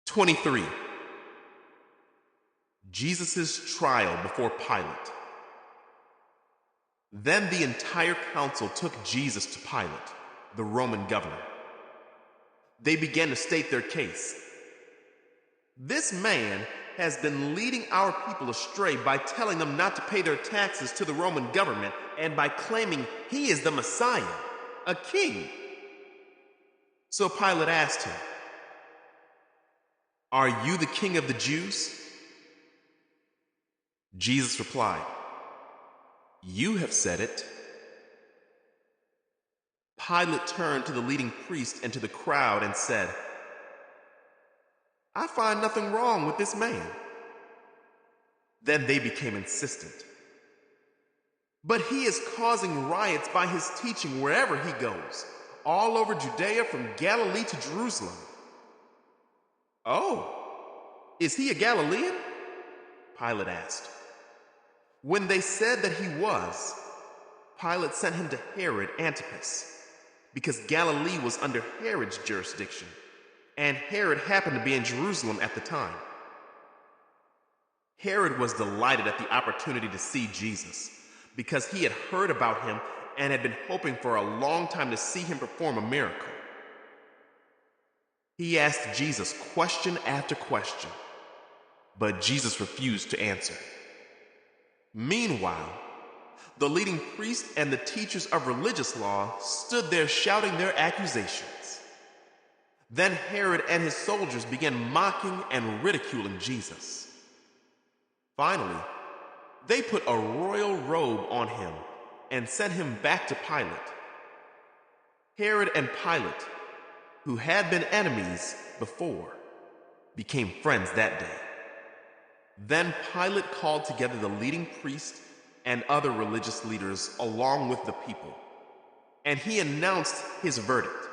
23. Jesus' trial before Pilate. Then the entire council took Jesus to Pilate, the Roman governor. They began to state their case. This man has been leading our people astray by telling them not to pay their taxes to the Roman government and by claiming he is the Messiah, a king. So Pilate asked him, "Are you the king of the Jews?" Jesus replied, "You have said it." Pilate turned to the leading priest and to the crowd and said, "I find nothing wrong with this man." Then they became insistent. "But he is causing riots by his teaching wherever he goes, all over Judea from Galilee to Jerusalem." "Oh, is he a Galilean?" Pilate asked. When they said that he was, Pilate sent him to Herod Antipas, because Galilee was under Herod's jurisdiction, and Herod happened to be in Jerusalem at the time. Herod was delighted at the opportunity to see Jesus, because he had heard about him and had been hoping for a long time to see him perform a miracle. He asked Jesus question after question, but Jesus refused to answer. Meanwhile, the leading priests and the teachers of religious law stood there shouting their accusations. Then Herod and his soldiers began mocking and ridiculing Jesus. Finally, they put a royal robe on him and sent him back to Pilate. Herod and Pilate, who had been enemies before, became friends that day. Then Pilate called together the leading priests and other religious leaders along with the people, and he announced his verdict.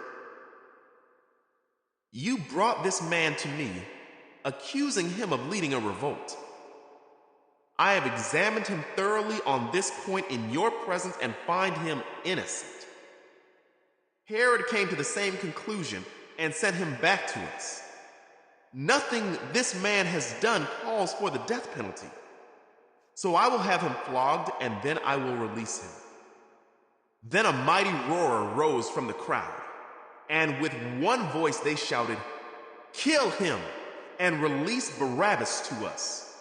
"You brought this man to me, accusing him of leading a revolt. I have examined him thoroughly on this point in your presence and find him innocent." Herod came to the same conclusion and sent him back to us. "Nothing this man has done calls for the death penalty. So I will have him flogged and then I will release him." Then a mighty roar rose from the crowd, and with one voice they shouted, "Kill him and release Barabbas to us."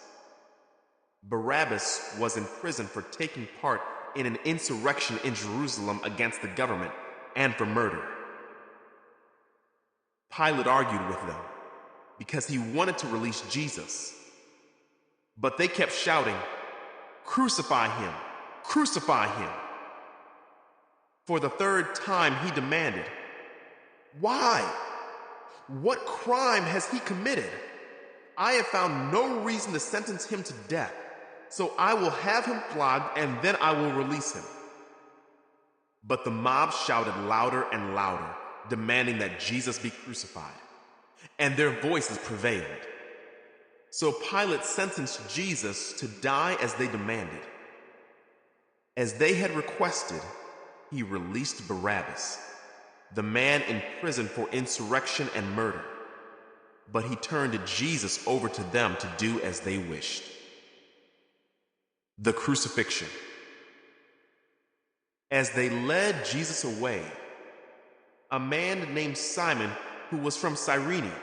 Barabbas was in prison for taking part in an insurrection in Jerusalem against the government and for murder. Pilate argued with them because he wanted to release Jesus. But they kept shouting, "Crucify him! Crucify him!" For the third time he demanded, "Why? What crime has he committed? I have found no reason to sentence him to death, so I will have him flogged and then I will release him." But the mob shouted louder and louder, demanding that Jesus be crucified, and their voices prevailed. So Pilate sentenced Jesus to die as they demanded. As they had requested, he released Barabbas, the man in prison for insurrection and murder, but he turned Jesus over to them to do as they wished. The crucifixion. As they led Jesus away, a man named Simon, who was from Cyrene,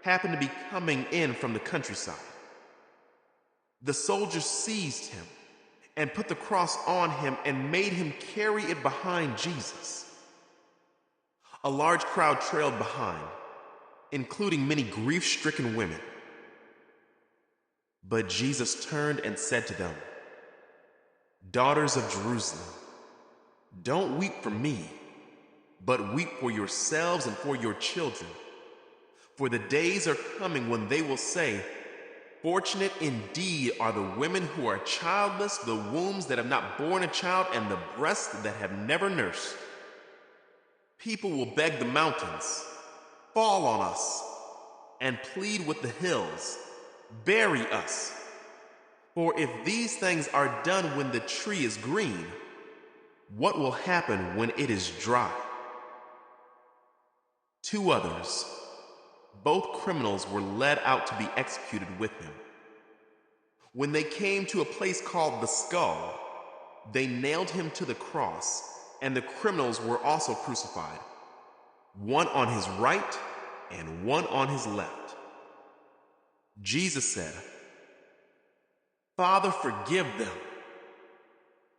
happened to be coming in from the countryside. The soldiers seized him and put the cross on him and made him carry it behind Jesus. A large crowd trailed behind, including many grief-stricken women. But Jesus turned and said to them, "Daughters of Jerusalem, don't weep for me, but weep for yourselves and for your children. For the days are coming when they will say, 'Fortunate indeed are the women who are childless, the wombs that have not borne a child, and the breasts that have never nursed.' People will beg the mountains, 'Fall on us,' and plead with the hills, 'Bury us.' For if these things are done when the tree is green, what will happen when it is dry?" Two others, both criminals were led out to be executed with him. When they came to a place called the Skull, they nailed him to the cross, and the criminals were also crucified, one on his right and one on his left. Jesus said, "Father, forgive them,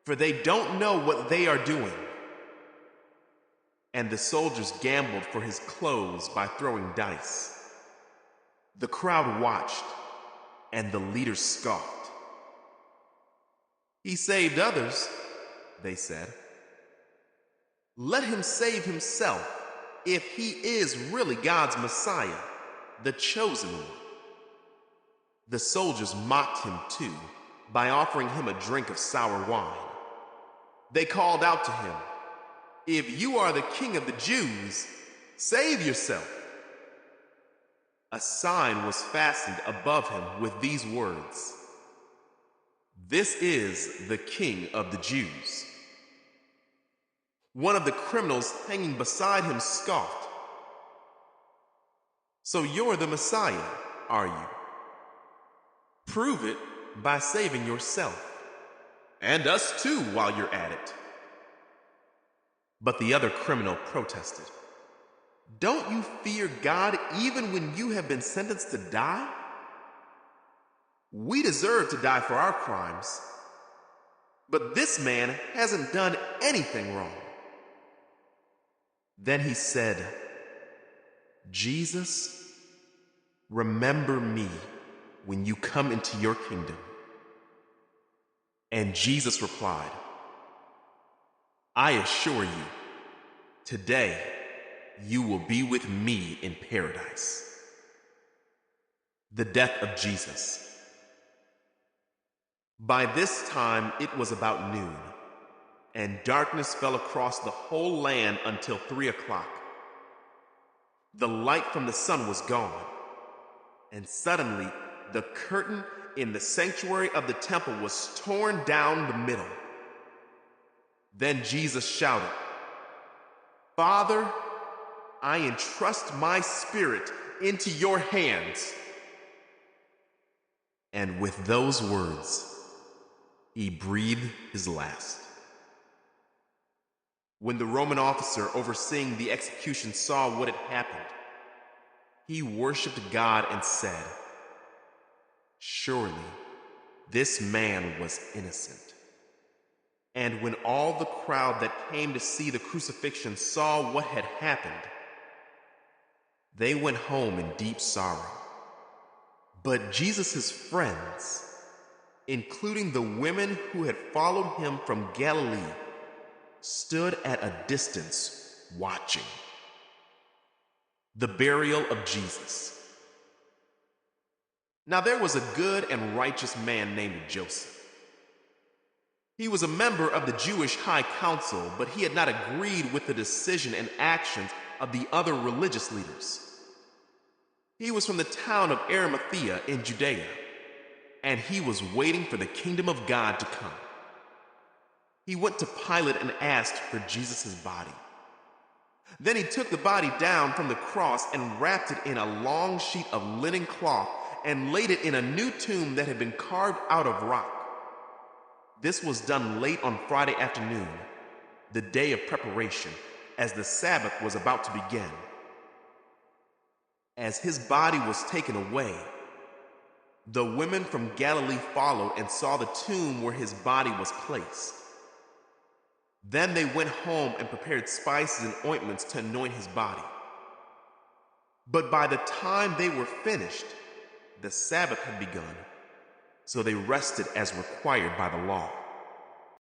for they don't know what they are doing." And the soldiers gambled for his clothes by throwing dice. The crowd watched, and the leaders scoffed. "He saved others," they said. "Let him save himself if he is really God's Messiah, the chosen one." The soldiers mocked him too by offering him a drink of sour wine. They called out to him, "If you are the king of the Jews, save yourself." A sign was fastened above him with these words, "This is the King of the Jews." One of the criminals hanging beside him scoffed, "So you're the Messiah, are you? Prove it by saving yourself, and us too while you're at it." But the other criminal protested, "Don't you fear God even when you have been sentenced to die? We deserve to die for our crimes, but this man hasn't done anything wrong." Then he said, "Jesus, remember me when you come into your kingdom." And Jesus replied, "I assure you, today you will be with me in paradise." The death of Jesus. By this time it was about noon, and darkness fell across the whole land until 3 o'clock. The light from the sun was gone, and suddenly the curtain in the sanctuary of the temple was torn down the middle. Then Jesus shouted, "Father, I entrust my spirit into your hands." And with those words, he breathed his last. When the Roman officer overseeing the execution saw what had happened, he worshiped God and said, "Surely this man was innocent." And when all the crowd that came to see the crucifixion saw what had happened, they went home in deep sorrow. But Jesus' friends, including the women who had followed him from Galilee, stood at a distance watching. The burial of Jesus. Now there was a good and righteous man named Joseph. He was a member of the Jewish High Council, but he had not agreed with the decision and actions of the other religious leaders. He was from the town of Arimathea in Judea, and he was waiting for the kingdom of God to come. He went to Pilate and asked for Jesus' body. Then he took the body down from the cross and wrapped it in a long sheet of linen cloth and laid it in a new tomb that had been carved out of rock. This was done late on Friday afternoon, the day of preparation, as the Sabbath was about to begin. As his body was taken away, the women from Galilee followed and saw the tomb where his body was placed. Then they went home and prepared spices and ointments to anoint his body. But by the time they were finished, the Sabbath had begun, so they rested as required by the law.